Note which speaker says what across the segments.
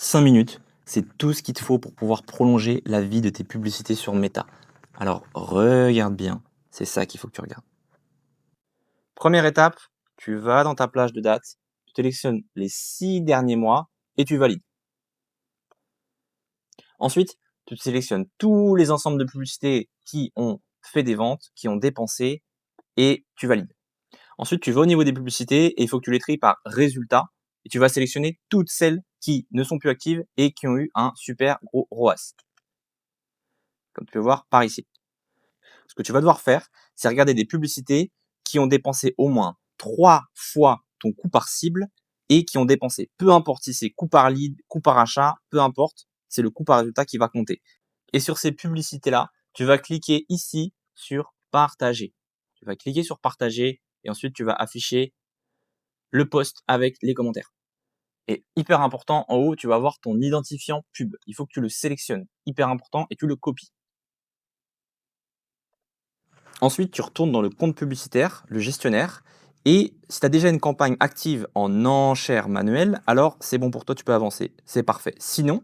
Speaker 1: 5 minutes, c'est tout ce qu'il te faut pour pouvoir prolonger la vie de tes publicités sur Meta. Alors regarde bien, c'est ça qu'il faut que tu regardes. Première étape, tu vas dans ta plage de dates, tu sélectionnes les 6 derniers mois et tu valides. Ensuite, tu sélectionnes tous les ensembles de publicités qui ont fait des ventes, qui ont dépensé et tu valides. Ensuite, tu vas au niveau des publicités et il faut que tu les tries par résultat et tu vas sélectionner toutes celles qui ne sont plus actives et qui ont eu un super gros ROAS, comme tu peux voir par ici. Ce que tu vas devoir faire, c'est regarder des publicités qui ont dépensé au moins 3 fois ton coût par cible et qui ont dépensé. Peu importe si c'est coût par lead, coût par achat, peu importe, c'est le coût par résultat qui va compter. Et sur ces publicités-là, tu vas cliquer ici sur partager. Tu vas cliquer sur partager et ensuite tu vas afficher le post avec les commentaires. Et hyper important, en haut, tu vas voir ton identifiant pub. Il faut que tu le sélectionnes. Hyper important et tu le copies. Ensuite, tu retournes dans le compte publicitaire, le gestionnaire, et si tu as déjà une campagne active en enchère manuelle, alors c'est bon pour toi, tu peux avancer. C'est parfait. Sinon,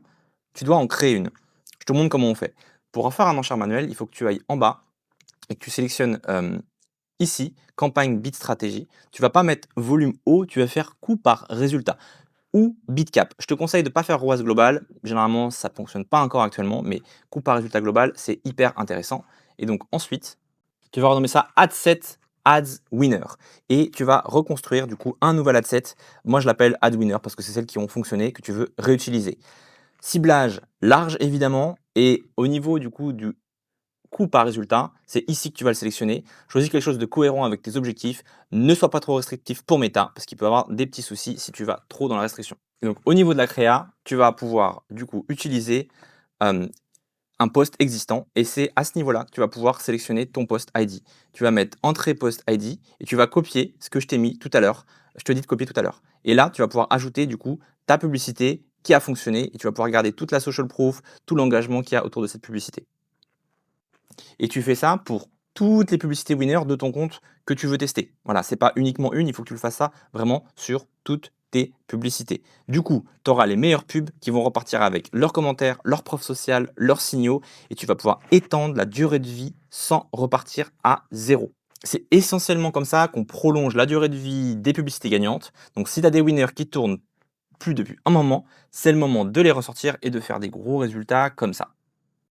Speaker 1: tu dois en créer une. Je te montre comment on fait. Pour en faire un enchère manuel, il faut que tu ailles en bas et que tu sélectionnes ici, campagne bid stratégie. Tu vas pas mettre volume haut, tu vas faire coût par résultat ou bid cap. Je te conseille de ne pas faire ROAS global. Généralement, ça ne fonctionne pas encore actuellement, mais coût par résultat global, c'est hyper intéressant. Et donc ensuite, tu vas renommer ça ad set ads winner et tu vas reconstruire du coup un nouvel ad set. Moi, je l'appelle ad winner parce que c'est celles qui ont fonctionné que tu veux réutiliser. Ciblage large évidemment et au niveau du coup du coût par résultat, c'est ici que tu vas le sélectionner. Choisis quelque chose de cohérent avec tes objectifs. Ne sois pas trop restrictif pour Meta parce qu'il peut y avoir des petits soucis si tu vas trop dans la restriction. Et donc au niveau de la créa, tu vas pouvoir du coup utiliser euh, un post existant et c'est à ce niveau-là que tu vas pouvoir sélectionner ton post ID. Tu vas mettre entrée post ID et tu vas copier ce que je t'ai mis tout à l'heure. Je te dis de copier tout à l'heure. Et là, tu vas pouvoir ajouter du coup ta publicité qui a fonctionné et tu vas pouvoir regarder toute la social proof, tout l'engagement qu'il y a autour de cette publicité. Et tu fais ça pour toutes les publicités winner de ton compte que tu veux tester. Voilà, c'est pas uniquement une, il faut que tu le fasses ça vraiment sur toutes tes publicités. Du coup, tu auras les meilleures pubs qui vont repartir avec leurs commentaires, leurs preuves sociales, leurs signaux et tu vas pouvoir étendre la durée de vie sans repartir à zéro. C'est essentiellement comme ça qu'on prolonge la durée de vie des publicités gagnantes. Donc si tu as des winners qui tournent plus depuis un moment, c'est le moment de les ressortir et de faire des gros résultats comme ça.